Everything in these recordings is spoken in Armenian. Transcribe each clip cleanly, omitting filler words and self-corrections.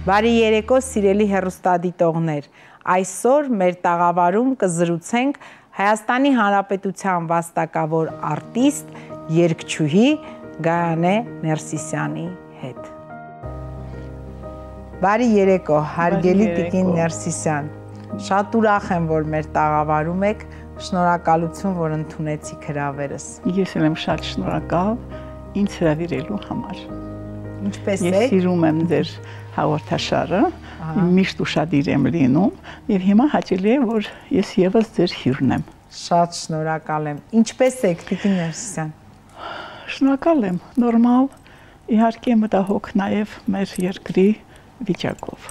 Բարի երեկո, սիրելի հեռուստադիտողներ, այսօր մեր տաղավարում կզրուցենք Հայաստանի Հանրապետության վաստակավոր արտիստ, երգչուհի Գայանե Ներսիսյանի հետ։ Բարի երեկո, հարգելի տիկին Ներսիսյան, շատ ուրախ եմ, որ մեր տաղավարում եք, շնորհակալություն, որ ընդունեցիք հրավերս։ Ես եմ շատ շնորհակալ ինձ հրավիրելու համար։ Ինչպես եք։ Ես սիրում եմ ձեր հաղորդաշարը, միշտ ուշադիր եմ լինում եւ հիմա հաճելի է, որ ես եւս ձեր հյուրն եմ։ Շատ շնորհակալ եմ։ Ինչպես եք, տիկին Ներսիսյան։ Շնորհակալ եմ, նորմալ, իհարկե մտահոգ նաեւ մեր երկրի վիճակով։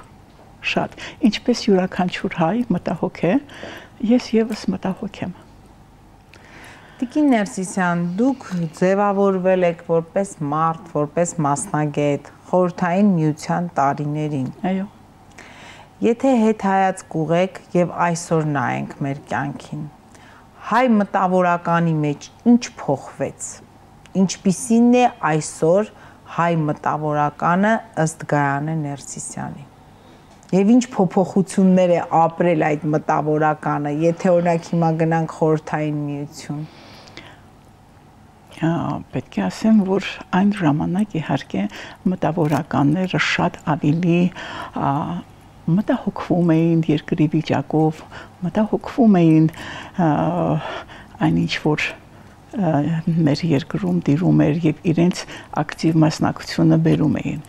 Շատ, ինչպես յուրաքանչյուր հայ մտահոգ է, ես եւս մտահոգ եմ։ Տիկին Ներսիսյան, դուք ձևավորվել եք որպես մարդ, որպես մասնագետ, Խորհրդային Միության տարիներին։ Այո։ Եթե հետ հայացք ուղեք եւ այսօր նայենք մեր կյանքին, հայ մտավորականի մեջ ինչ փոխվեց։ Ինչպիսին է այսօր հայ մտավորականը ըստ Գայանե Ներսիսյանի։ Եվ ինչ փոփոխություններ է ապրել այդ մտավորականը, եթե օրինակ հիմա գնանք Խորհրդային Միություն։ Պետք է ասեմ, որ այն ժամանակ իհարկե մտավորականները շատ ավելի մտահոգվում էին երկրի վիճակով, մտահոգվում էին այն ինչ որ մեր երկրում տիրում էր եւ իրենց ակտիվ մասնակցությունը բերում էին,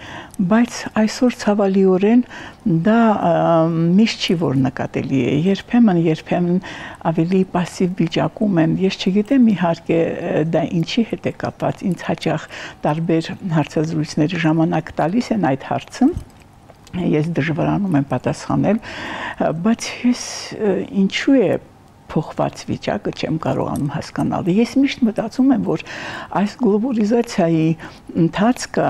բայց այսօր ցավալիորեն դա միշտ չի որ նկատելի է, երբեմն ավելի пассив վիճակում են, ես չգիտեմ իհարկե դա ինչի հետ է կապված, ինձ հաճախ տարբեր հարցազրույցների ժամանակ տալիս են այդ հարցը, ես դժվարանում եմ պատասխանել, բայց ես ինչու է փոխված վիճակը չեմ կարողանում հասկանալ։ Ես միշտ մտածում եմ, որ այս գլոբալիզացիայի ընթացքը,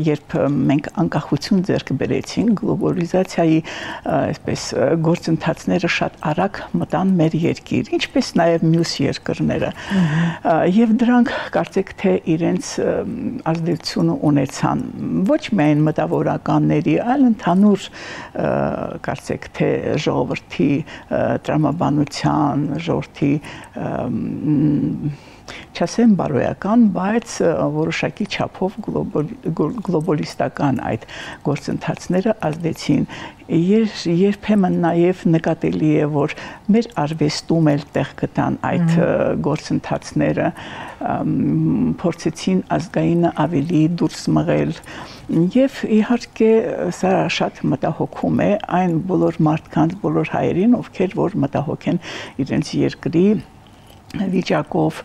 երբ մենք անկախություն ձեռք բերեցինք, գլոբալիզացիայի այսպես գործընթացները շատ արագ մտան մեր երկիր, ինչպես նաև մյուս երկրները։ Եվ դրանք կարծեք թե իրենց ազդեցությունը ունեցան ոչ միայն մտավորականների, այլ ընդհանուր կարծեք թե ժողովրդի տրամաբանության ժողովրդի չասեմ բարոյական, բայց որոշակի չափով գլոբալիստական այդ գործընթացները ազդեցին։ Երբեմն նաև նկատելի է, որ մեր արվեստում էլ տեղ գտան այդ գործընթացները, փորձեցին ազգայինը ավելի դուրս մղել եւ իհարկե սա շատ մտահոգում է այն բոլոր մարդկանց, բոլոր հայերին, ովքեր որ մտահոգ են իրենց երկրի վիճակով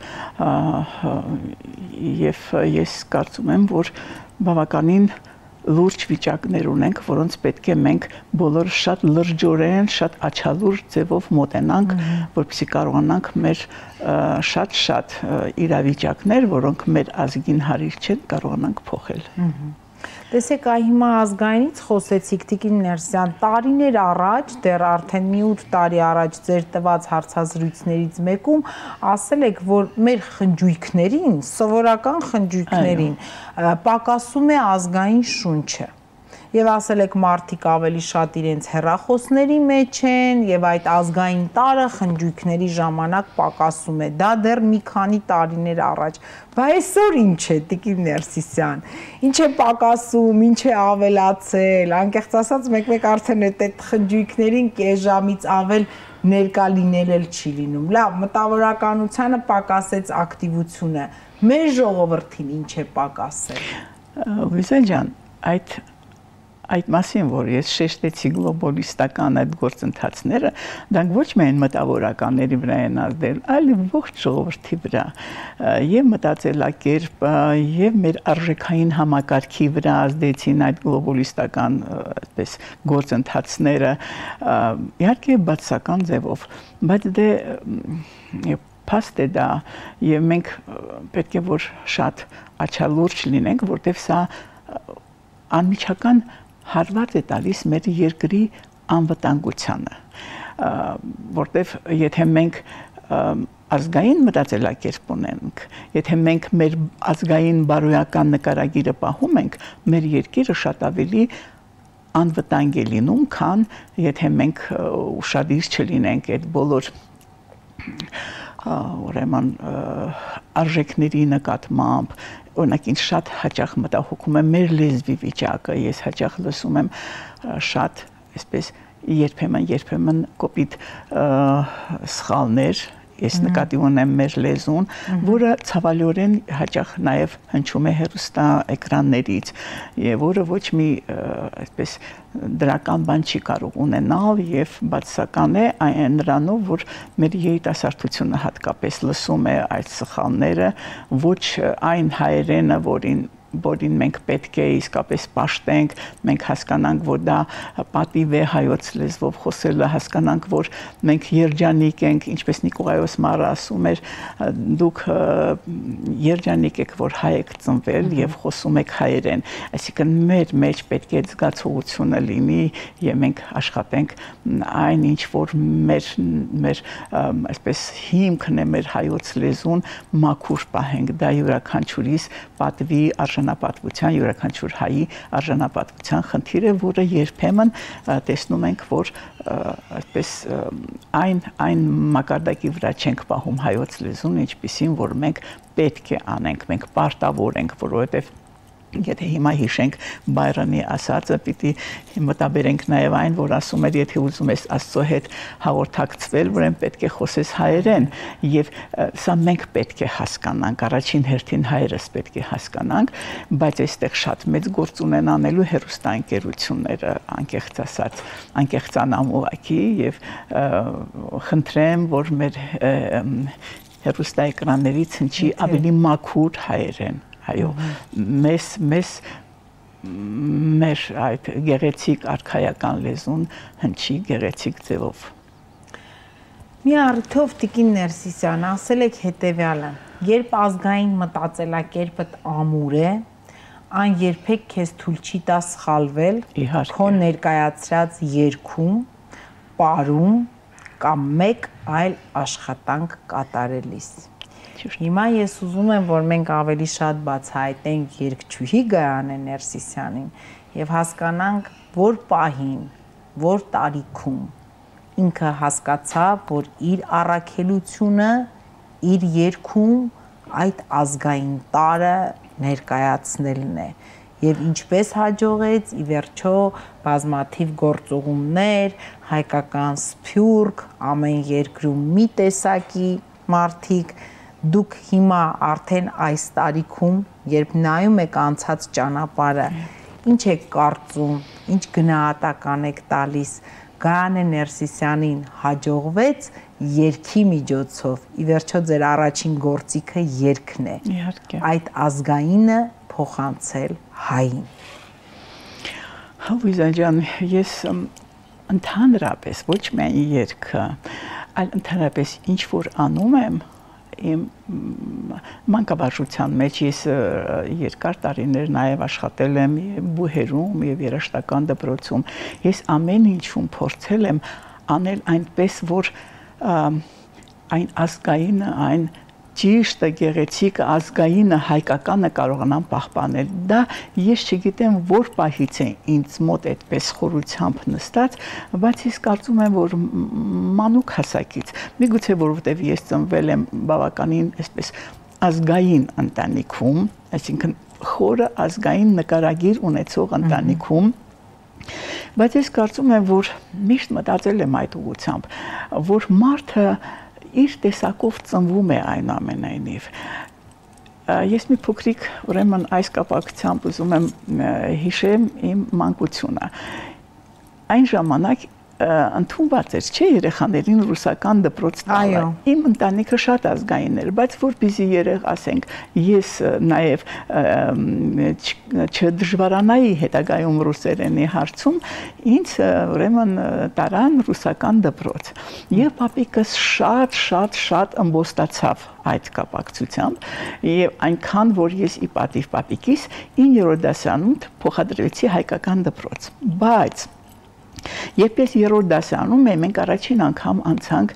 եւ ես կարծում եմ, որ բավականին լուրջ վիճակներ ունենք, որոնց պետք է մենք բոլորը շատ լրջորեն, շատ աչալուր ձևով մոտենանք, որպեսզի կարողանանք մեր շատ իրավիճակներ, որոնք մեր ազգին հարիր չեն, կարողանանք փոխել։ Տեսեք, հիմա ազգայինից խոսեցիք, տիկին Ներսիսյան, տարիներ առաջ, դեռ արդեն մի 8 տարի առաջ ձեր տված հարցազրույցներից մեկում ասել եք, որ մեր խնջույքներին, սովորական խնջույքներին պակասում է ազգային շունչը։ Եվ ասել եք մարդիկ ավելի շատ իրենց հեռախոսների մեջ են եւ այդ ազգային տարը խնջույքների ժամանակ պակասում է։ Դա դեռ մի քանի տարիներ առաջ։ Բայց այսօր ինչ է, տիկին Ներսիսյան։ Ինչ է պակասում, ինչ է ավելացել։ Անկեղծ ասած, մեկ-մեկ արդեն այդ խնջույքներին կես ժամից ավել ներկա լինել էլ չի լինում։ Լավ, մտավորականությանը պակասեց ակտիվությունը։ Մեր ժողովրդին ինչ է պակասել։ Վիզել ջան, այդ մասին, որ ես շեշտեցի գլոբալիստական այդ գործընթացները, դրանք ոչ միայն մտավորականների վրա են ազդել, այլ ողջ ժողովրդի վրա, եւ մտածելակերպ, եւ մեր արժեքային համակարգի վրա ազդեցին այդ գլոբալիստական այդպես գործընթացները, իհարկե բացասական ձևով, բայց դե փաստ է դա, եւ մենք պետք է որ շատ աչալուրջ լինենք, որտեվ սա անմիջական հարված է տալիս մեր երկրի անվտանգությանը, որտեվ եթե մենք ազգային մտածելակերպ ունենք, եթե մենք մեր ազգային բարոյական նկարագիրը պահում ենք, մեր երկիրը շատ ավելի անվտանգ է լինում, քան եթե մենք ուշադիր չլինենք այդ բոլոր ուրեմն արժեքների նկատմամբ, օրինակ ինձ շատ հաճախ մտահոգում է մեր լեզվի վիճակը, ես հաճախ լսում եմ շատ այսպես երբեմն կոպիտ սխալներ, ես նկատի ունեմ մեր լեզուն, որը ցավալիորեն հաճախ նաև հնչում է հեռուստա էկրաններից, եւ որը ոչ մի այսպես դրական բան չի կարող ունենալ եւ բացասական է նրանով, որ մեր երիտասարդությունը հատկապես լսում է այդ սխալները, ոչ այն հայերենը, որին մենք պետք է իսկապես պաշտենք, մենք հասկանանք, որ դա պատիվ է հայոց լեզվով խոսելը, հասկանանք, որ մենք երջանիկ ենք, ինչպես Նիկողայոս Մարը ասում էր, դուք երջանիկ եք, որ հայ եք ծնվել եւ խոսում եք հայերեն, այսինքն մեր մեջ պետք է զգացողությունը լինի եւ մենք աշխատենք այն ինչ որ մեր այսպես հիմքն է մեր հայոց լեզուն մաքուր պահենք, դա յուրաքանչյուրիս պատվի արժանապատվության յուրաքանչյուր հայի արժանապատվության խնդիր է, որը երբեմն տեսնում ենք, որ այսպես այն մակարդակի վրա չենք պահում հայոց լեզուն, ինչպիսին որ մենք պետք է անենք, մենք պարտավոր ենք, որովհետև եթե հիմա հիշենք Բայրամի ասածը, պիտի մտաբերենք նաև այն, որ ասում էր, եթե ուզում ես Աստծո հետ հաղորդակցվել, ուրեմն պետք է խոսես հայերեն, եւ սա մենք պետք է հասկանանք, առաջին հերթին հայերս պետք է հասկանանք, բայց այստեղ շատ մեծ գործ ունեն անելու հեռուստաընկերությունները, անկեղծ ասած, անկեղծանամ ուղղակի եւ խնդրեմ, որ մեր հեռուստաէկրաններից հնչի ավելի մաքուր հայերեն, այո, մեր այդ գեղեցիկ արքայական լեզուն հնչի գեղեցիկ ձևով։ Մի առիթով Տիկին Ներսիսյան, ասել եք հետևյալը, երբ ազգային մտածելակերպդ ամուր է, այն երբեք քեզ թույլ չի տա սխալվել քո ներկայացրած երգում, պարում կամ մեկ այլ աշխատանք կատարելիս։ Հիմա ես ուզում եմ, որ մենք ավելի շատ բացահայտենք երգչուհի Գայանե Ներսիսյանին եւ հասկանանք, որ պահին, որ տարիքում ինքը հասկացավ, որ իր առաքելությունը, իր երգում այդ ազգային տարը ներկայացնելն է եւ ինչպես հաջողեց ի վերջո բազմաթիվ գործողումներ, հայկական սփյուռք, ամեն երկրում մի տեսակի մարդիկ դուք հիմա արդեն այս տարիքում, երբ նայում եք անցած ճանապարհը, ինչ եք կարծում, ինչ գնահատական եք տալիս Գայանե Ներսիսյանին հաջողվեց երգի միջոցով, ի վերջո ձեր առաջին գործիքը երգն է, այդ ազգայինը փոխանցել հային։ Լուիզա ջան, ես ընդհանրապես ոչ միայն երգը, այլ ընդհանրապես ինչ որ անում եմ, իմ մանկավարժության մեջ ես երկար տարիներ նաև աշխատել եմ բուհերում եւ երաժշտական դպրոցում, ես ամեն ինչում փորձել եմ անել այնպես, որ այն ազգայինը, այն ճիշտը, գեղեցիկ ազգայինը, հայկականը կարողանամ պահպանել։ Դա ես չգիտեմ որ պահից է ինձ մոտ այդպես խորությամբ նստած, բայց ես կարծում եմ, որ մանուկ հասակից, միգուցե որովհետև ես ծնվել եմ բավականին այսպես ազգային ընտանիքում, այսինքն խորը ազգային նկարագիր ունեցող ընտանիքում, բայց ես կարծում եմ, որ միշտ մտածել եմ այդ ուղղությամբ, որ մարդը իր տեսակով ծնվում է այնուամենայնիվ։ Ես մի փոքրիկ, ուրեմն այս կապակցությամբ ուզում եմ հիշեմ իմ մանկությունը։ Այն ժամանակ ընդունված էր, չէ, երեխաներին ռուսական դպրոց տալը։ Իմ ընտանիքը շատ ազգային էր, բայց որպեսզի երեխ ասենք, ես նաև չդժվարանայի հետագայում ռուսերենի հարցում, ինձ ուրեմն տարան ռուսական դպրոց։ Եվ պապիկս շատ ըմբոստացավ այդ կապակցությամբ, եւ այնքան որ ես ի պատիվ պապիկիս 9-րդ դասարանում փոխադրվեցի հայկական դպրոց։ Բայց երբ ես 3-րդ դասարանում էի, մենք առաջին անգամ անցանք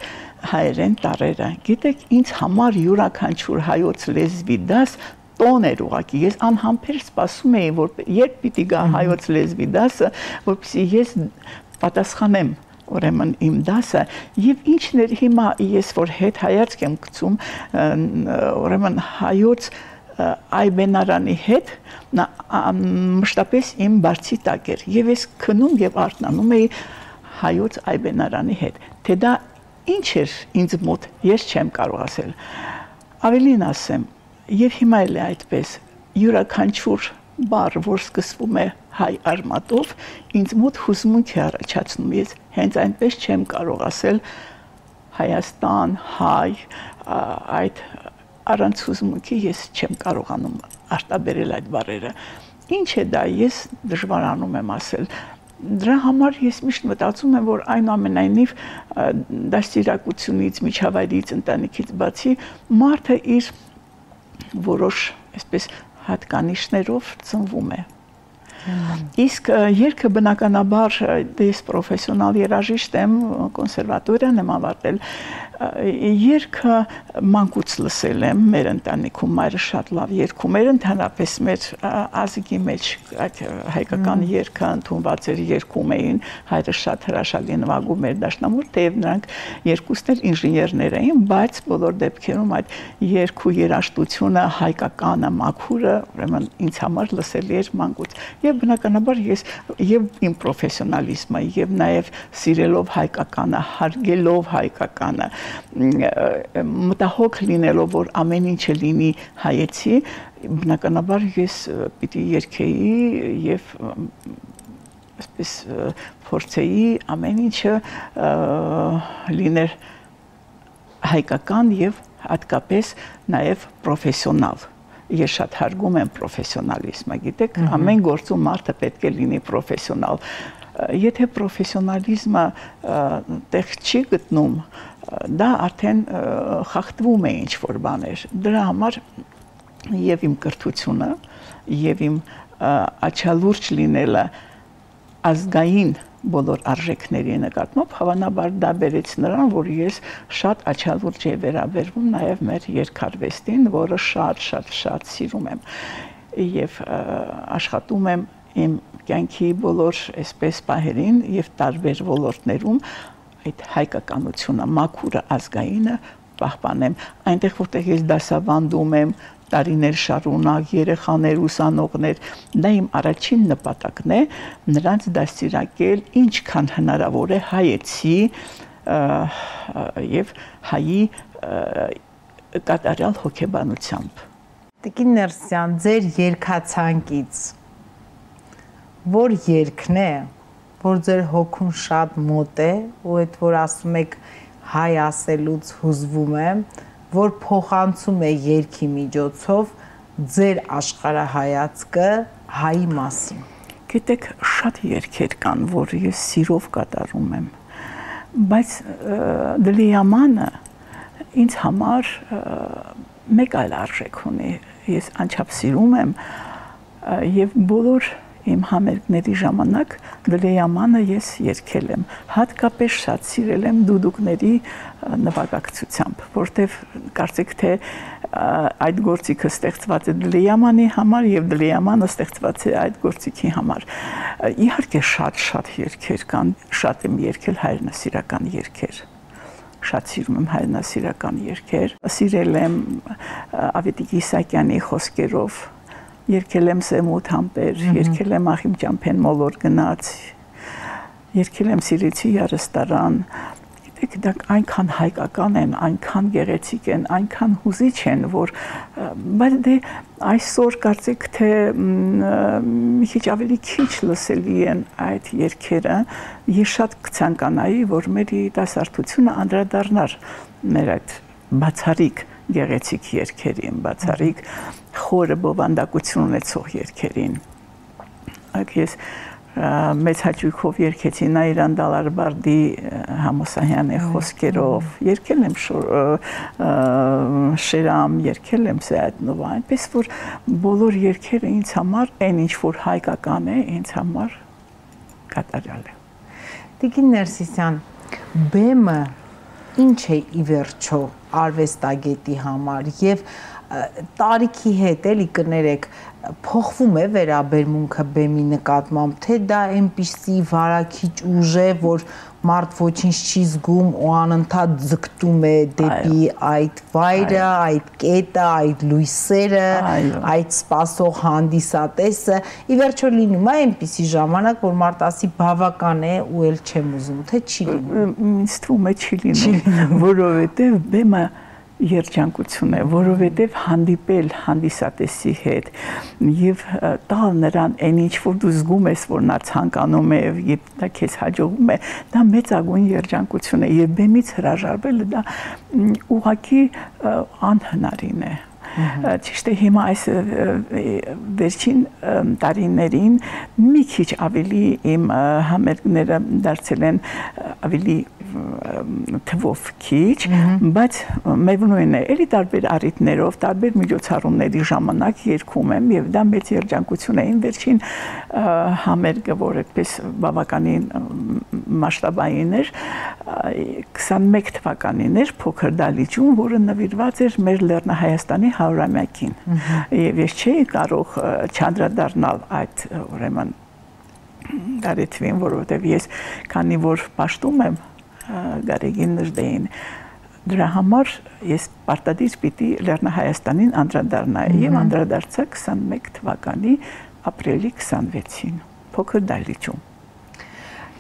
հայերեն տարերը։ Գիտեք, ինձ համար յուրաքանչյուր հայոց լեզվի դաս տոն էր ուղղակի ես անհամբեր սպասում էի որ երբ պիտի գա հայոց լեզվի դասը որպեսզի ես պատասխանեմ ուրեմն իմ դասը եւ ինչն էր հիմա ես որ հետ հայացք եմ գցում ուրեմն հայոց այբենարանի հետ նա մշտապես իմ բարձի տակ էր եւ ես քնում եւ արթնանում էի հայոց այբենարանի հետ թե դա ինչ էր ինձ մոտ ես չեմ կարող ասել ավելին ասեմ եւ հիմա էլ է այդպես յուրաքանչյուր բառ որ սկսվում է հայ արմատով ինձ մոտ հուզմունք է առաջացնում ես հենց այնպես չեմ կարող ասել Հայաստան հայ այդ առանց հուզմունքի ես չեմ կարողանում արտաբերել այդ բառերը ինչ է դա ես դժվարանում եմ ասել դրա համար ես միշտ մտածում եմ որ այնուամենայնիվ դաստիարակությունից միջավայրից ընտանիքից բացի մարդը իր որոշ այսպես հատկանիշներով ծնվում է իսկ երգը բնականաբար ես պրոֆեսիոնալ երաժիշտ եմ կոնսերվատորիան եմ ավարտել երգը մանկուց լսել եմ մեր ընտանիքում մայրը շատ լավ երգում էր ընդհանրապես մեր ազգի մեջ այդ հայկական երգը ընդունված էր երգում էին հայրը շատ հրաշալի նվագում էր դաշնամուր թեև նրանք երկուսն էլ ինժեներներ էին բայց բոլոր դեպքերում այդ երգու երաժշտությունը հայկականը մաքուրը ուրեմն ինձ համար լսելի էր մանկուց եւ բնականաբար ես եւ իմ պրոֆեսիոնալիզմը եւ նաեւ սիրելով հայկականը հարգելով հայկականը մտահոգ լինելով որ ամեն ինչը լինի հայեցի բնականաբար ես պիտի երգեի եւ այսպես փորձեի ամեն ինչը լիներ հայկական եւ հատկապես նաեւ պրոֆեսիոնալ ես շատ հարգում եմ պրոֆեսիոնալիզմը գիտեք ամեն գործում մարդը պետք է լինի պրոֆեսիոնալ եթե պրոֆեսիոնալիզմը տեղ չի գտնում դա արդեն խախտվում է ինչ որ բաներ դրա համար եւ իմ կրթությունը եւ իմ աչալուրջ լինելը ազգային բոլոր արժեքների նկատմամբ հավանաբար դա բերեց նրան որ ես շատ աչալուրջ եմ վերաբերվում նաեւ մեր երգարվեստին որը շատ սիրում եմ եւ աշխատում եմ իմ կյանքի բոլոր այսպես պահերին եւ տարբեր ոլորտներում այդ հայկականությունը մաքուրը ազգայինը պահպանեմ այնտեղ որտեղ ես դասավանդում եմ տարիներ շարունակ երեխաներ ուսանողներ դա իմ առաջին նպատակն է նրանց դաստիարակել ինչքան հնարավոր է հայեցի եւ հայի կատարյալ հոգեբանությամբ Տիկին Ներսյան ձեր երգացանկից որ երգն է որ ձեր հոգուն շատ մոտ է ու այդ որ ասում եք հայ ասելուց հուզվում եմ որ փոխանցում է երգի միջոցով ձեր աշխարհայացքը հայի մասին գիտեք շատ երգեր կան որ ես սիրով կատարում եմ բայց դլիամանը ինձ համար մեկ այլ արժեք ունի ես անչափ սիրում եմ եւ բոլոր իմ համերգների ժամանակ դլեյամանը ես երգել եմ հատկապես շատ սիրել եմ դուդուկների նվագակցությամբ որտեվ կարծեք թե այդ գործիքը ստեղծված է դլեյամանի համար եւ դլեյամանը ստեղծված է այդ գործիքի համար իհարկե շատ երգեր կան շատ եմ երգել հայրենասիրական երգեր շատ սիրում եմ հայրենասիրական երգեր սիրել եմ Ավետիք Իսակյանի խոսքերով Երգել եմ Սեմութ համբեր, երգել եմ Ախիմ Ճամփեն մոլոր գնաց, երգել եմ Սիրեցի երստարան, գիտեք դա այնքան հայկական են, այնքան գեղեցիկ են, այնքան հուզիչ են, որ բայց դե այսօր կարծեք թե մի քիչ ավելի քիչ լսելի են այդ երգերը, ես շատ կցանկանայի, որ մեր երիտասարդությունը անդրադառնար մեր այդ բացառիկ գեղեցիկ երգերին, բացառիկ խորը բովանդակություն ունեցող երգերին։ Այդ ես մեծ հաճույքով երգեցի Նաիրան Դալարբարդի Համոսահյանի խոսքերով, երգել եմ Շերամ, երգել եմ Սեյաթնովա, այնպես որ բոլոր երգերը ինձ համար այն ինչ որ հայկական է, ինձ համար կատարյալ է։ Տիկին Ներսիսյան, բեմը ինչ է ի վերջո արվեստագետի համար եւ տարիքի հետ էլի կներեք փոխվում է վերաբերմունքը բեմի նկատմամբ, թե դա այնպիսի վարակիչ ուժ է, որ մարդ ոչինչ չի զգում ու անընդհատ ձգտում է դեպի այդ վայրը, այդ կետը, այդ լույսերը, այդ սպասող հանդիսատեսը, ի վերջո լինում է այնպիսի ժամանակ, որ մարդ ասի բավական է ու էլ չեմ ուզում, թե չի լինում։ Ինձ թվում է չի լինում, որովհետև բեմը երջանկություն է, որովհետև հանդիպել հանդիսատեսի հետ եւ տալ նրան այն ինչ որ դու զգում ես, որ նա ցանկանում է եւ դա քեզ հաջողում է, դա մեծագույն երջանկություն է եւ բեմից հրաժարվելը դա ուղղակի անհնարին է։ Ճիշտ է հիմա այս վերջին տարիներին մի քիչ ավելի իմ համերգները դարձել են ավելի թվով քիչ, բայց միևնույն է, էլի տարբեր առիթներով, տարբեր միջոցառումների ժամանակ երգում եմ եւ դա մեծ երջանկություն է։ Իմ վերջին համերգը, որ այդպես բավականին մասշտաբային էր, 21 թվականին էր Փոքր դալիճում, որը նվիրված էր մեր Լեռնահայաստանի 100-ամյակին։ Եվ ես չէի կարող չանդրադառնալ այդ ուրեմն դարեթվին, որովհետև ես քանի որ պաշտում եմ Գարեգին Նժդեին, դրա համար ես պարտադիր պիտի Լեռնահայաստանին անդրադառնայի եւ անդրադարձա 21 թվականի ապրիլի 26-ին Փոքր դալիճում։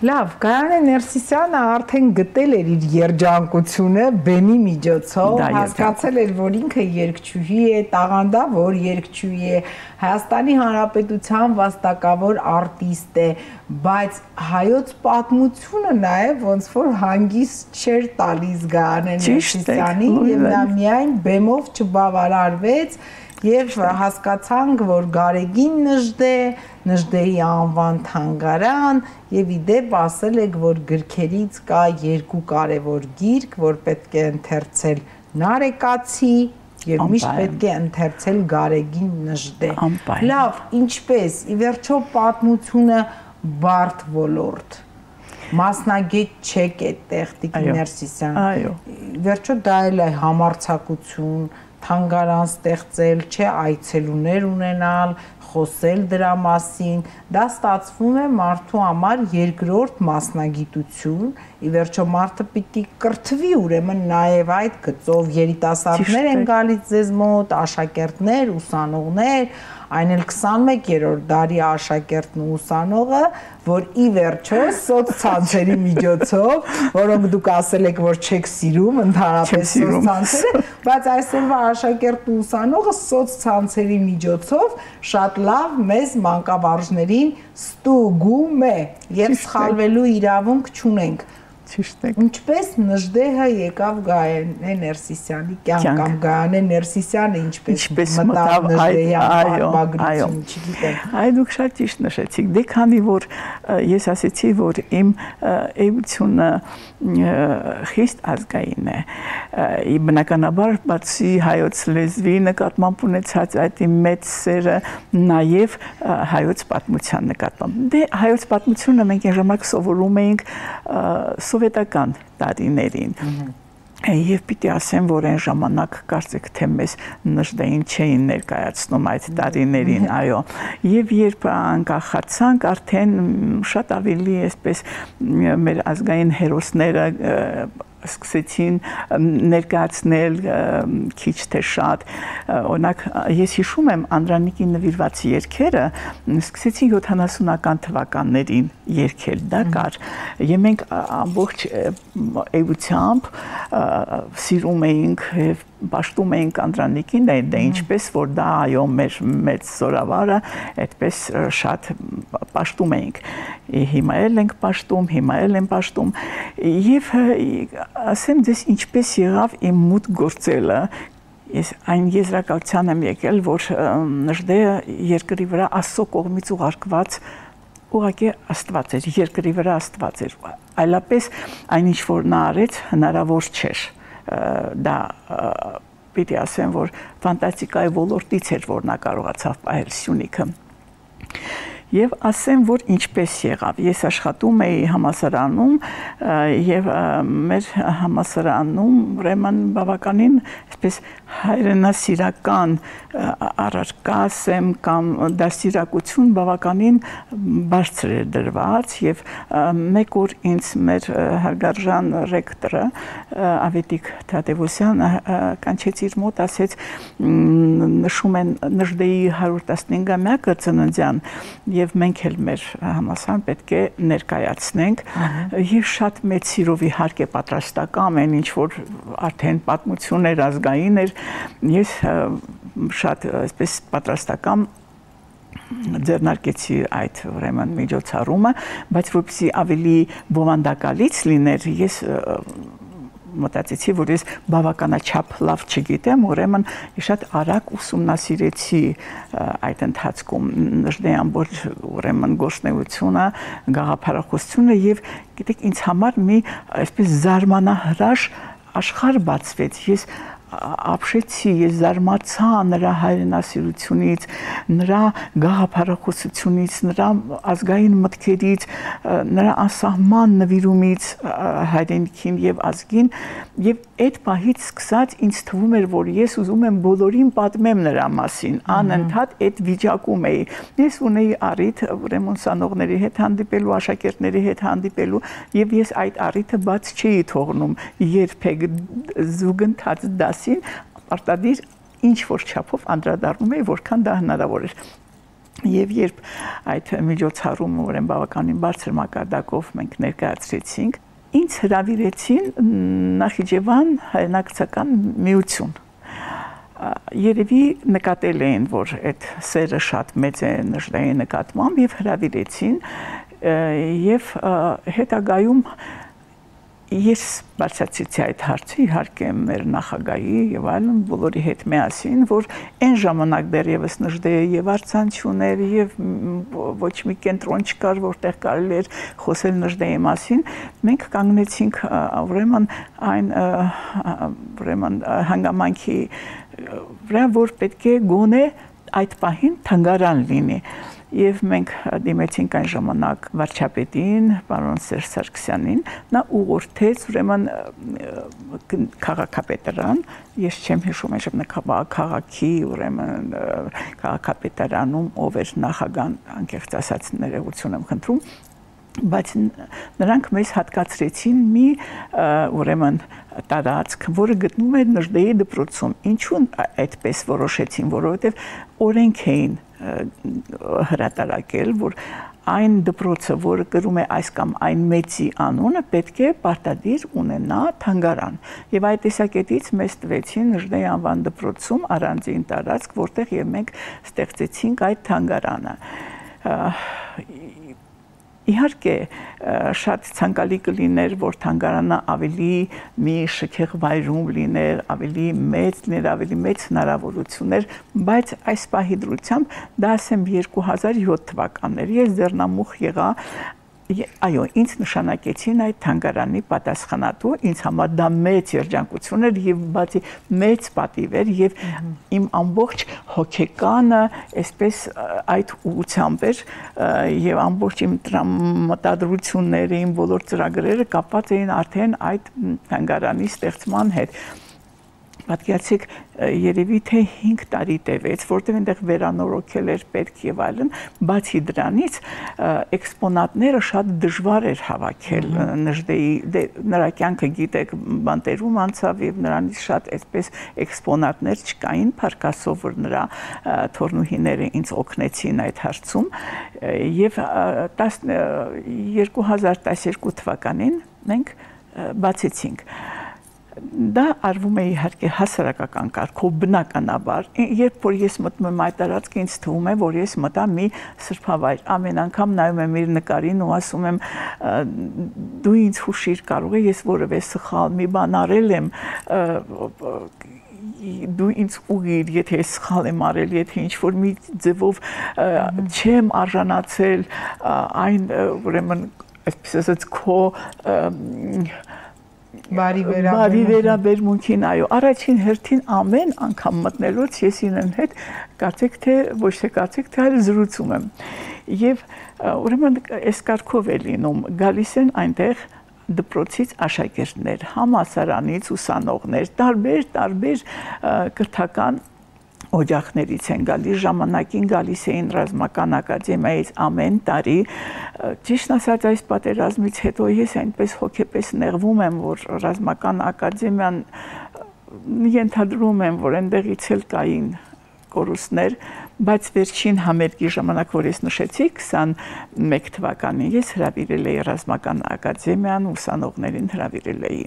Լավ, Գայանե Ներսիսյանը արդեն գտել էր իր երջանկությունը բեմի միջոցով, հասկացել էր, որ ինքը երգչուհի է, տաղանդավոր երգչուհի է, Հայաստանի Հանրապետության վաստակավոր արտիստ է, բայց հայոց պատմությունը նաև ոնց որ հանգիստ չէր տալիս Գայանե Ներսիսյանին եւ նա միայն բեմով չբավարարվեց եւ հասկացանք, որ Գարեգին Նժդեի անվան թանգարան եւ իդեպ ասել եք, որ գրքերից կա երկու կարևոր գիրք, որ պետք է ընթերցել Նարեկացի եւ միշտ պետք է ընթերցել Գարեգին Նժդե։ Լավ, ինչպես ի վերջո պատմությունը բարդ ոլորտ, մասնագետ չեք այդտեղ Տիկին Ներսիսյան։ Այո։ Վերջո դա էլ է համարձակություն, թանգարան ստեղծել, չէ, այցելուներ ունենալ, խոսել դրա մասին, դա ստացվում է մարդու համար երկրորդ մասնագիտություն, ի վերջո մարդը պիտի կրթվի ուրեմն նաև այդ գծով, երիտասարդներ են գալիս ձեզ մոտ, աշակերտներ, ուսանողներ, այն էլ 21-րդ դարի աշակերտն ու ուսանողը, որ ի վերջո սոցցանցերի միջոցով, որոնք դուք ասել եք, որ չեք սիրում, ընդհանրապես սոցցանցերը, բայց այսօրվա աշակերտն ու ուսանողը սոցցանցերի միջոցով շատ լավ մեզ մանկավարժներին ստուգում է եւ սխալվելու իրավունք չունենք։ Ինչպես Նժդեհը եկավ Գայանե Ներսիսյանի կյանք կամ Գայանե Ներսիսյանը ինչպես մտավ Նժդեհի պատմագրություն, չգիտեմ։ Այ դուք շատ ճիշտ նշեցիք, դե քանի որ ես ասեցի, որ իմ էությունը խիստ ազգային է, բնականաբար բացի հայոց լեզվի նկատմամբ ունեցած այդ իմ մեծ սերը նաև հայոց պատմության նկատմամբ։ Դե հայոց պատմությունը մենք այն ժամանակ սովորում էինք սովետական տարիներին։ Եվ պիտի ասեմ, որ այն ժամանակ կարծեք թե մեզ Նժդեին չէին ներկայացնում այդ տարիներին, այո։ Եվ երբ անկախացանք, արդեն շատ ավելի այսպես մեր ազգային հերոսները սկսեցին ներկայացնել քիչ թե շատ, օրինակ ես հիշում եմ Անդրանիկի նվիրված երգերը սկսեցին 70-ական թվականներին երգել, դա կար, եւ մենք ամբողջ էությամբ սիրում էինք եւ պաշտում էինք Անդրանիկին, դա ինչպես որ դա այո մեր մեծ զորավարը, այդպես շատ պաշտում էինք։ Հիմա էլ ենք պաշտում, հիմա էլ եմ պաշտում եւ ասեմ ձեզ ինչպես եղավ իմ մուտք գործելը, ես այն եզրակացության եմ եկել, որ Նժդեը երկրի վրա Աստծո կողմից ուղարկված ուղղակի Աստված էր, երկրի վրա Աստված էր, այլապես այնինչ որ նա արեց հնարավոր չէր, դա պիտի ասեմ, որ ֆանտաստիկայի ոլորտից էր, որ նա կարողացավ պահել Սյունիքը։ եւ ասեմ, որ ինչպես եղավ։ Ես աշխատում էի համալսարանում եւ մեր համալսարանում ուրեմն բավականին այսպես հայրենասիրական առարկասեմ կամ դաստիարակություն բավականին բարձր էր դրված եւ մեկ օր ինձ մեր հարգարժան ռեկտորը Ավետիք Թադևոսյանը կանչեց իր մոտ, ասեց նշում են Նժդեի 115-ամյակը ծննդյան եւ մենք էլ մեր համալսարան պետք է ներկայացնենք եւ շատ մեծ սիրով իհարկե պատրաստական են, ինչ որ արդեն պատմություն էր, ազգային էր, ես շատ այսպես պատրաստական ձեռնարկեցի այդ ուրեմն միջոցառումը, բայց որպեսզի ավելի բովանդակալից լիներ, ես մտածեցի, որ ես բավականաչափ լավ չգիտեմ, ուրեմն շատ արագ ուսումնասիրեցի այդ ընթացքում Նժդեի ամբողջ ուրեմն գործունեությունը, գաղափարախոսությունը եւ գիտեք ինձ համար մի այսպես զարմանահրաշ աշխարհ բացվեց։ Ես ապշեցի, ես զարմացա նրա հայրենասիրությունից, նրա գաղափարախոսությունից, նրա ազգային մտքերից, նրա անսահման նվիրումից հայրենիքին եւ ազգին եւ այդ պահից սկսած ինձ թվում էր, որ ես ուզում եմ բոլորին պատմեմ նրա մասին, անընդհատ այդ վիճակում էի։ Ես ունեի առիթ ուրեմն ուսանողների հետ հանդիպելու, աշակերտների հետ հանդիպելու եւ ես այդ առիթը բաց չէի թողնում երբեք զուգընթաց դասին արտադիր ինչ որ չափով անդրադառնում էի, որքան դա հնարավոր էր։ Եվ երբ այդ միջոցառումը ուրեմն բավականին բարձր մակարդակով մենք ներկայացրեցինք, ինձ հրավիրեցին Նախիջևան հայրենակցական միություն։ Երևի նկատել էին, որ այդ սերը շատ մեծ է Նժդեի նկատմամբ եւ հրավիրեցին եւ հետագայում ես բարձրացրեցի այդ հարցը իհարկե մեր նախագահի եւ այլն բոլորի հետ միասին, որ այն ժամանակ դեռևս Նժդեը եւ արցան չուներ եւ ոչ մի կենտրոն չկար, որտեղ կարելի էր խոսել Նժդեի մասին, մենք կանգնեցինք ուրեմն այն ուրեմն հանգամանքի վրա, որ պետք է գոնե այդ պահին թանգարան լինի։ Եվ մենք դիմեցինք այն ժամանակ վարչապետին, պարոն Սերժ Սարգսյանին, նա ուղղորդեց ուրեմն քաղաքապետարան, ես չեմ հիշում այն ժամանակ քաղաքի ուրեմն քաղաքապետարանում ով էր նախագահան, անկեղծ ասած ներողություն եմ խնդրում, բայց նրանք մեզ հատկացրեցին մի ուրեմն տարածք, որը գտնվում էր Նժդեի դպրոցում։ Ինչու այդպես որոշեցին, որովհետև օրենք էին հրատարակել, որ այն դպրոցը, որը կրում է այս կամ այն մեծի անունը, պետք է պարտադիր ունենա թանգարան։ Եվ այդ տեսակետից մեզ տվեցին Նժդեի անվան դպրոցում առանձին տարածք, որտեղ եւ մենք ստեղծեցինք այդ թանգարանը։ Իհարկե շատ ցանկալի կլիներ, որ թանգարանը ավելի մի շքեղ վայրում լիներ, ավելի մեծ հնարավորություններ, բայց այս պահի դրությամբ դա ասեմ 2007 թվականներ ես ձեռնամուխ եղա այո, ինձ նշանակեցին այդ թանգարանի պատասխանատու, ինձ համար դա մեծ երջանկություն էր եւ բացի մեծ պատիվ էր եւ իմ ամբողջ հոգեկանը այսպես այդ ուղղությամբ էր եւ ամբողջ իմ մտադրությունները, իմ բոլոր ծրագրերը կապված էին արդեն այդ թանգարանի ստեղծման հետ։ Պատկերացրեք, երևի թե 5 տարի տևեց, որտեղ այնտեղ վերանորոգել էր պետք եւ այլն, բացի դրանից էքսպոնատները շատ դժվար էր հավաքել Նժդեի, նրա կյանքը գիտեք, բանտերում անցավ եւ նրանից շատ այսպես էքսպոնատներ չկային, փառքասով որ նրա թորնուհիները ինձ օգնեցին այդ հարցում եւ 2012 թվականին մենք բացեցինք։ Դա արվում է իհարկե հասարակական կարգով բնականաբար, երբ որ ես մտնում եմ այդ տարածքը, ինձ թվում է, որ ես մտա մի սրբավայր, ամեն անգամ նայում եմ իր նկարին ու ասում եմ դու ինձ հուշիր, կարող է ես որևէ սխալ մի բան արել եմ, դու ինձ ուղիր, եթե ես սխալ եմ արել, եթե ինչ-որ մի ձևով չեմ արժանացել այն ուրեմն այսպես ասած քո Բարի վերաբերմունքին, այո, առաջին հերթին ամեն անգամ մտնելուց ես իրեն հետ կարծեք թե ոչ թե կարծեք թե այլ զրուցում եմ։ Եվ ուրեմն այս կարգով է լինում, գալիս են այնտեղ դպրոցից աշակերտներ, համալսարանից ուսանողներ, տարբեր կրթական օջախներից են գալիս, ժամանակին գալիս էին ռազմական ակադեմիայից ամեն տարի։ Ճիշտ ասած, այս պատերազմից հետո ես այնպես հոգեպես նեղվում եմ, որ ռազմական ակադեմիան ենթադրում եմ, որ այնտեղից էլ կային կորուստներ, բայց վերջին համերգի ժամանակ, որ ես նշեցի 21 թվականին, ես հրավիրել էի ռազմական ակադեմիան, ուսանողներին հրավիրել էի։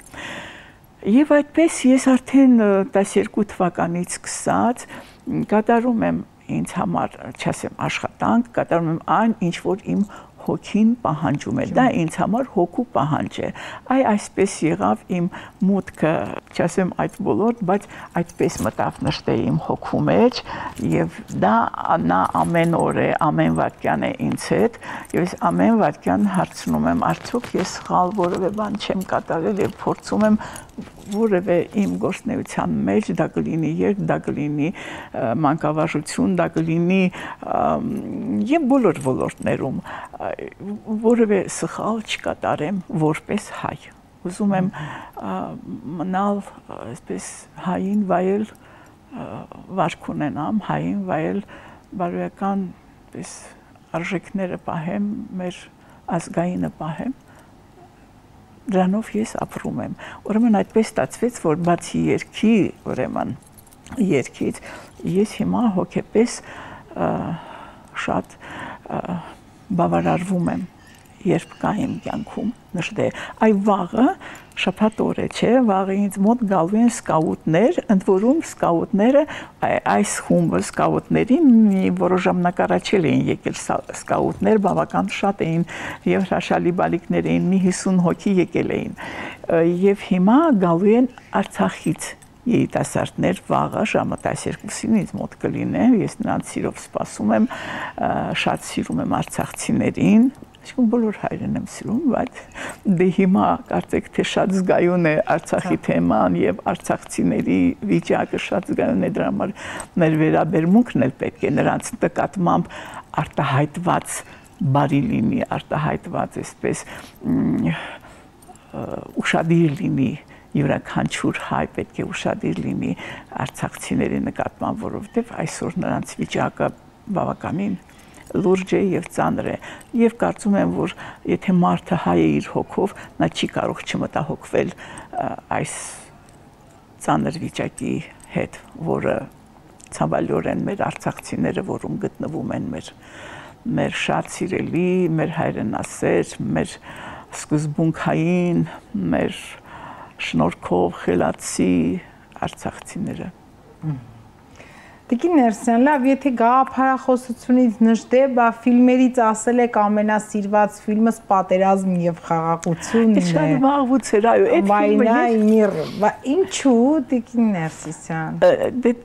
Եվ այդպես ես արդեն 12 թվականից սկսած կատարում եմ ինձ համար, չասեմ, աշխատանք, կատարում եմ այն, ինչ որ իմ հոգին պահանջում է, դա ինձ համար հոգու պահանջ է։ Այսպես եղավ իմ մուտքը, չասեմ այդ ոլորտ, բայց այդպես մտավ նշտե իմ հոգու մեջ, եւ դա նա ամեն օր է, ամեն վայրկյան է ինձ հետ, եւ ես ամեն վայրկյան հարցնում եմ, արդյոք ես սխալ որևէ բան չեմ կատարել եւ փորձում եմ որևէ իմ գործնեության մեջ դա կլինի երգ, դա կլինի մանկավարժություն, դա կլինի եւ բոլոր ոլորտներում որևէ սխալ չկատարեմ որպես հայ։ Ուզում եմ մնալ այսպես հային վայել վարք ունենամ, հային վայել բարոյական պես արժեքները պահեմ, մեր ազգայինը պահեմ։ Դրանով ես ապրում եմ։ Ուրեմն այդպես ստացվեց, որ բացի երգի, ուրեմն երգից, ես հիմա հոգեպես շատ բավարարվում եմ, երբ կա իմ կյանքում նշտե։ Վաղը շաբաթ օր է, չէ, վաղը ինձ մոտ գալու են սկաուտներ, ընդ որում սկաուտները, այս խումբը սկաուտներին մի որոշ ժամանակ առաջ էին եկել սկաուտներ, բավական շատ էին եւ հրաշալի բալիկներ էին, մի 50 հոգի եկել էին։ Եվ հիմա գալու են Արցախից երիտասարդներ վաղը ժամը 12-ին ինձ մոտ կլինեն, ես նրանց սիրով սպասում եմ, շատ սիրում եմ արցախցիներին, այսինքն բոլոր հայրեն եմ սիրում, բայց դե հիմա կարծեք թե շատ զգայուն է Արցախի թեման եւ արցախցիների վիճակը շատ զգայուն է, դրա համար մեր վերաբերմունքն էլ պետք է նրանց նկատմամբ արտահայտված բարի լինի, արտահայտված այսպես ուշադիր լինի, յուրաքանչյուր հայ պետք է ուշադիր լինի արցախցիների նկատմամբ, որովհետև այսօր նրանց վիճակը բավականին լուրջ է եւ ծանր է եւ կարծում եմ, որ եթե մարդը հայ է իր հոգով, նա չի կարող չմտահոգվել այս ծանր վիճակի հետ, որը ցավալիորեն մեր արցախցիները, որում գտնվում են մեր շատ սիրելի, մեր հայրենասեր, մեր սկզբունքային, մեր շնորհքով խելացի արցախցիները։ Տիկին Ներսյան, լավ, եթե գաղափարախոսությունից նշտե, բա ֆիլմերից ասել եք ամենասիրված ֆիլմս պատերազմ եւ խաղաղությունն է։ Շատ վաղուց էր, այո, այդ Վայնա միր, ինչու Տիկին Ներսիսյան։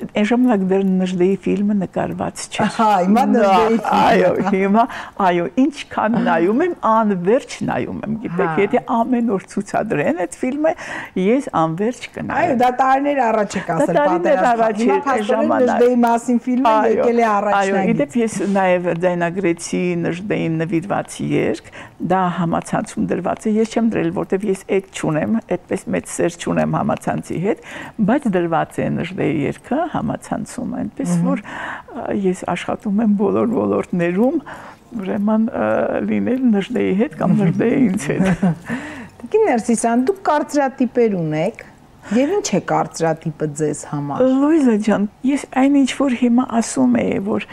Այն ժամանակ դեռ նժդեի ֆիլմը նկարված չէր։ Ահա, հիմա նժդեի ֆիլմը։ Այո, հիմա, այո, ինչքան նայում եմ, անverջ նայում եմ, գիտեք, եթե ամեն օր ցուցադրեն այդ ֆիլմը, ես անverջ կնայեմ։ Այո, դա տարիներ առաջ եք ասել պատերազմ։ Հիմա փաստորեն մասին ֆիլմը եկել է առաջնագիծ։ Այո, իդեպ ես նաև ձայնագրեցի նժդեին նվիրված երգ, դա համացանցում դրված է, ես չեմ դրել, որտեվ ես այդ չունեմ, այդպես մեծ սեր չունեմ համացանցի հետ, բայց դրված է նժդեի երգը համացանցում, այնպես որ ես աշխատում եմ բոլոր ոլորտներում, ուրեմն լինել նժդեի հետ կամ նժդեի ինձ հետ։ Տիկին Ներսիսյան, դուք կարծրատիպեր ունեք։ Եվ ինչ է կարծրատիպը ձեզ համար։ Լույզա ջան, ես այն ինչ որ հիմա ասում եմ, որ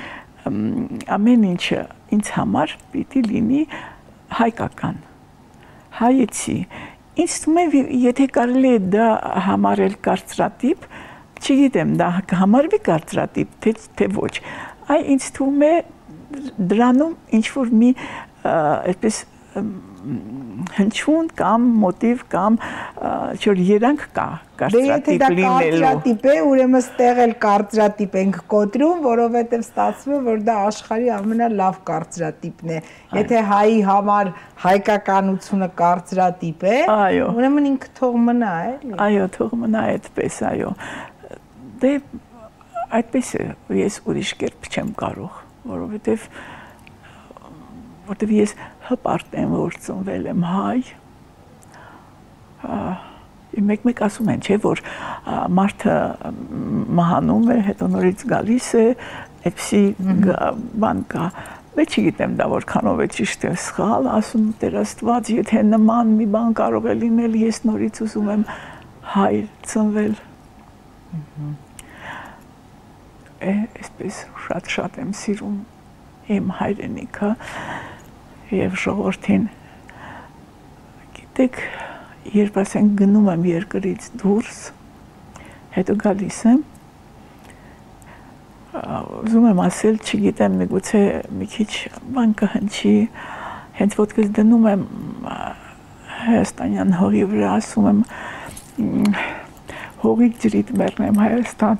ամեն ինչը ինձ համար պիտի լինի հայկական, հայեցի։ Ինձ թվում է, եթե կարելի է դա համարել կարծրատիպ, չգիտեմ, դա համարվի կարծրատիպ, թե ոչ։ Ինձ թվում է դրանում ինչ որ մի այսպես հնչյուն կամ մոտիվ կամ չոր երանք կա կարծրատիպ լինելու։ Դա կարծրատիպ է, ուրեմն ստեղ էլ կարծրատիպ ենք կոտրում, որովհետև ստացվում է, որ դա աշխարհի ամենալավ կարծրատիպն է։ Եթե հայի համար հայկականությունը կարծրատիպ է, ուրեմն ինքը թող մնա, էլի։ Այո, թող մնա այդպես, այո։ Դե այդպես է, ես ուրիշ կերպ չեմ կարող, որովհետև որտեվ ես հպարտ եմ, որ ծնվել եմ հայ, մեկ ասում են, չէ, որ մարդը մահանում է, հետո նորից գալիս է, այդպիսի բան կա, բայց չգիտեմ դա որքանով է ճիշտ է սխալ, ասում Տեր Աստված, եթե նման մի բան կարող է լինել, ես նորից ուզում եմ հայ ծնվել։ Այսպես շատ եմ սիրում իմ հայրենիքը եւ ժողովրդին։ Գիտեք, երբ ասենք գնում եմ երկրից դուրս, հետո գալիս եմ, ուզում եմ ասել, չգիտեմ, միգուցե մի քիչ բան կհնչի, հենց ոտքս դնում եմ հայաստանյան հողի վրա, ասում եմ հողի ջրիդ մեռնեմ Հայաստան,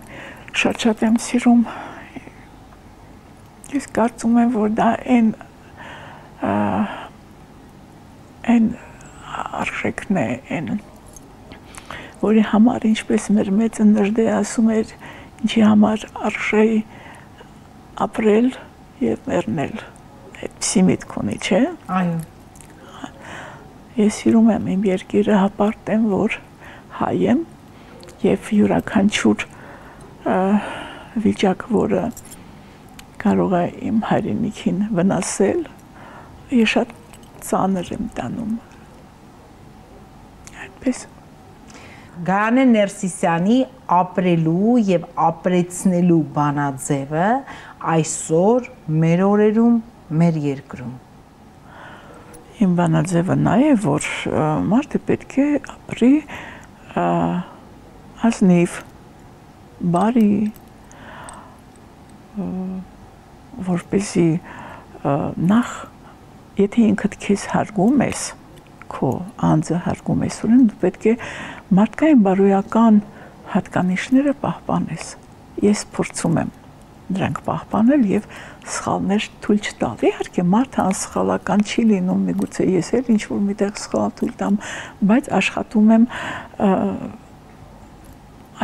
շատ եմ սիրում, ես կարծում եմ, որ դա այն արժեքն է, որի համար ինչպես մեր մեծը Նժդե ասում էր, ինչի համար արժե ապրել եւ մեռնել, այդպիսի միտք ունի, չէ՞։ Այո։ Ես սիրում եմ իմ երկիրը, հպարտ եմ, որ հայ եմ եւ յուրաքանչյուր վիճակ, որը կարող է իմ հայրենիքին վնասել, ես շատ ծանր եմ տանում։ Այդպես։ Գայանե Ներսիսյանի ապրելու եւ ապրեցնելու բանաձևը այսօր մեր օրերում, մեր երկրում։ Իմ բանաձևը նա է, որ մարդը պետք է ապրի ազնիվ, բարի, որպեսզի նախ, եթե ինքդ քեզ հարգում ես, քո անձը հարգում ես, ուրեմն դու պետք է մարդկային բարոյական հատկանիշները պահպանես։ Ես փորձում եմ դրանք պահպանել եւ սխալներ թույլ չտալ։ Իհարկե մարդը անսխալական չի լինում, միգուցե ես էլ ինչ-որ միտեղ սխալ թույլ տամ, բայց աշխատում եմ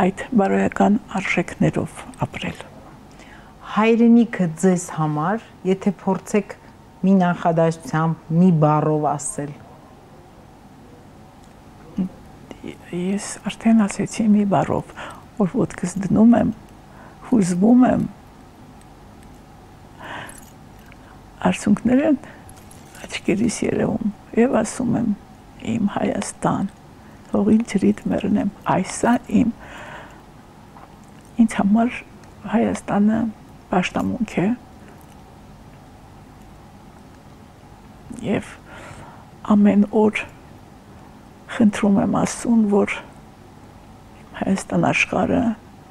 այդ բարոյական արժեքներով ապրել։ Հայրենիքը ձեզ համար, եթե փորձեք մի նախադասությամբ, մի բառով ասել։ Ես արդեն ասեցի մի բառով, որ ոտքս դնում եմ, հուզվում եմ, արցունքները աչքերիս երևում եւ ասում եմ իմ Հայաստան, հողի ջրիդ մեռնեմ, այսա ինձ համար Հայաստանը պաշտամունք է եւ ամեն օր խնդրում եմ Աստծուն, որ Հայաստան աշխարհը,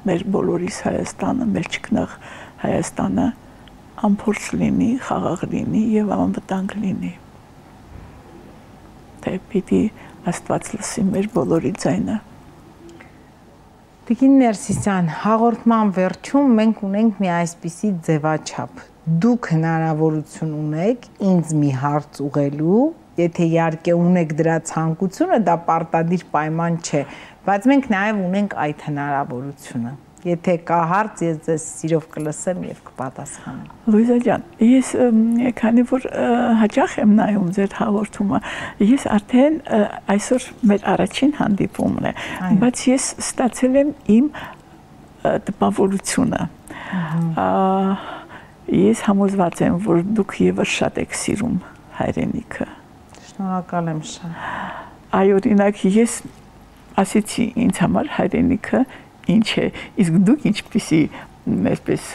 մեր բոլորիս Հայաստանը, մեր ճկնաղ Հայաստանը անփորձ լինի, խաղաղ լինի եւ անվտանգ լինի։ Թե պիտի Աստված լսի մեր բոլորի ձայնը։ Տիկին Ներսիսյան, հաղորդման վերջում մենք ունենք մի այսպիսի ձևաչափ։ Դուք հնարավորություն ունեք ինձ մի հարց ուղղելու, եթե իհարկե ունեք դրա ցանկությունը, դա պարտադիր պայման չէ, բայց մենք նաև ունենք այդ հնարավորությունը։ Եթե կա հարց, ես ձեզ սիրով կլսեմ եւ կպատասխանեմ։ Լուիզա ջան, ես քանի որ հաճախ եմ նայում ձեր հաղորդումը, ես արդեն այսօր մեր առաջին հանդիպումն է, բայց ես ստացել եմ իմ տպավորությունը։ Ես համոզված եմ, որ դուք եւս շատ եք սիրում հայրենիքը։ Շնորհակալ եմ շատ։ Այ օրինակ ես ասեցի ինձ համար հայրենիքը ինչ է, իսկ դուք ինչպիսի այսպես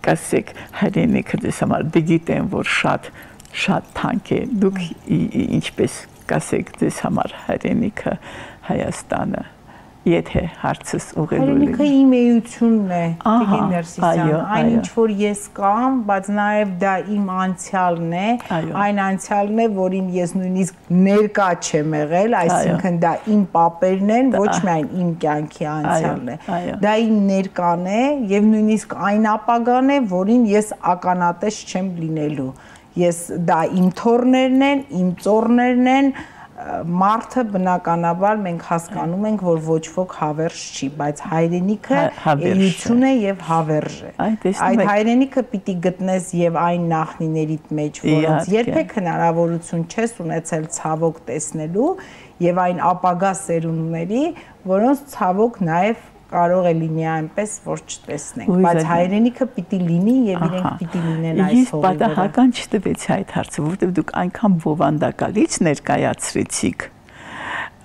կասեք հայրենիքը դες համար դգիտեմ, որ շատ թանկ է, դուք ինչպես կասեք դες համար հայրենիքը Հայաստանը, եթե հարցս ուղղելու լինի։ Հայրենիքը իմ էությունն է, Տիկին Ներսիսյան, այն ինչ որ ես կամ, բայց նաև դա իմ անցյալն է, այն անցյալն է, որին ես նույնիսկ ներկա չեմ եղել, այսինքն դա իմ պապերն են, ոչ միայն իմ կյանքի անցյալն է։ Դա իմ ներկան է եւ նույնիսկ այն ապագան է, որին ես ականատես չեմ լինելու։ Դա իմ թոռներն են, իմ ծոռներն են, մարդը բնականաբար մենք հասկանում ենք, որ ոչ ոք հավերժ չի, բայց հայրենիքը էություն է եւ հավերժ է։ Այդ հայրենիքը պիտի գտնես եւ այն նախնիներիդ մեջ, որոնց երբեք հնարավորություն չես ունեցել ցավոք տեսնելու, եւ այն ապագա սերունդների, որոնց ցավոք նաեւ կարող է լինի այնպես, որ չտեսնենք, բայց հայրենիքը պիտի լինի եւ իրենք պիտի լինեն այս հողի վրա։ Ես պատահական չտվեցի այդ հարցը, որովհետեւ դուք այնքան բովանդակալից ներկայացրեցիք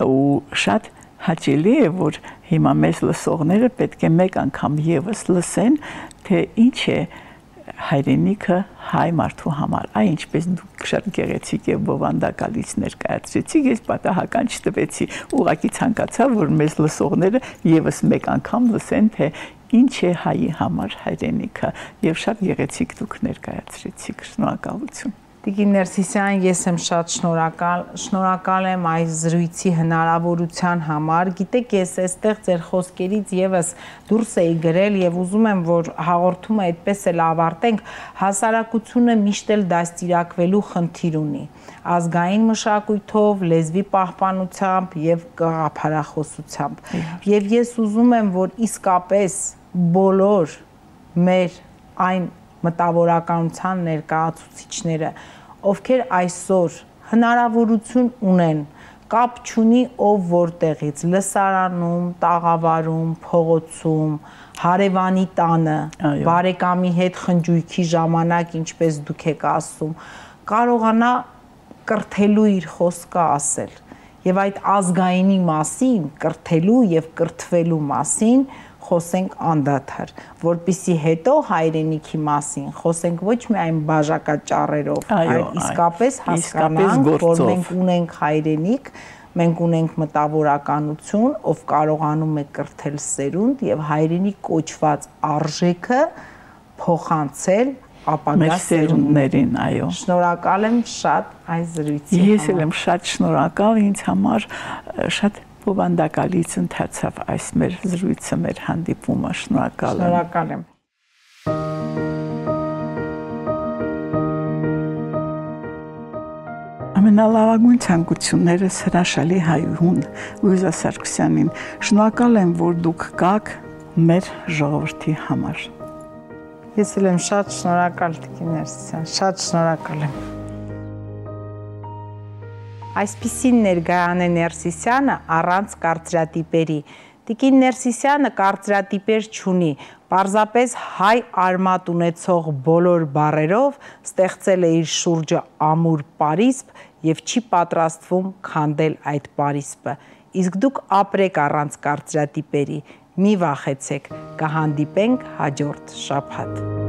ու շատ հաճելի է, որ հիմա մեզ լսողները պետք է մեկ անգամ եւս լսեն, թե ինչ է հայրենիքը հայ մարդու համար, այ ինչպես դուք շատ գեղեցիկ եւ բովանդակալից ներկայացրեցիք, ես պատահական չտվեցի, ուղղակի ցանկացա, որ մեզ լսողները եւս մեկ անգամ լսեն, թե ինչ է հայի համար հայրենիքը, եւ շատ գեղեցիկ դուք ներկայացրեցիք, շնորհակալություն։ Տիկին Ներսիսյան, ես եմ շատ շնորհակալ եմ այս զրույցի հնարավորության համար։ Գիտեք, ես այստեղ ձեր խոսքերից եւս դուրս էի գրել եւ ուզում եմ, որ հաղորդումը այդպես էլ ավարտենք, հասարակությունը միշտ էլ դաստիարակվելու խնդիր ունի։ Ազգային մշակույթով, լեզվի պահպանությամբ եւ գաղափարախոսությամբ։ Եվ ես ուզում եմ, որ իսկապես բոլոր մեր այն մտավորականության ներկայացուցիչները, ովքեր այսօր հնարավորություն ունեն, կապ չունի ով որտեղից, լսարանում, տաղավարում, փողոցում, հարևանի տանը, բարեկամի հետ խնջույքի ժամանակ, ինչպես դուք եք ասում, կարողանա կրթելու իր խոսքը ասել։ Եվ այդ ազգայինի մասին, կրթելու եւ կրթվելու մասին խոսենք անդադար, որպիսի հետո հայրենիքի մասին խոսենք ոչ միայն բաժակաճառերով, այլ իսկապես հասկանանք, որ մենք ունենք հայրենիք, մենք ունենք մտավորականություն, ով կարողանում է կրթել սերունդ եւ հայրենիք կոչված արժեքը փոխանցել ապագա սերունդներին, այո։ Շնորհակալ եմ շատ այս զրույցի համար։ Ես եմ շատ շնորհակալ, ինձ համար շատ բովանդակալից ընթացավ այս մեր զրույցը, մեր հանդիպումը, շնորհակալ եմ։ Շնորհակալ եմ։ Ամենալավագույն ցանկություններս հրաշալի հայուհուն Լուիզա Սարգսյանին, շնորհակալ եմ, որ դուք կաք մեր ժողովրդի համար։ Ես եմ շատ շնորհակալ, Տիկին Ներսիսյան, շատ շնորհակալ եմ։ Այսպիսին ներկայան է Ներսիսյանը առանց կարծրատիպերի։ Տիկին Ներսիսյանը կարծրատիպեր չունի, պարզապես հայ արմատ ունեցող բոլոր բառերով ստեղծել է իր շուրջը ամուր պարիսպ եւ չի պատրաստվում քանդել այդ պարիսպը։ Իսկ դուք ապրեք առանց կարծրատիպերի, մի վախեցեք, կհանդիպենք հաջորդ շաբաթ։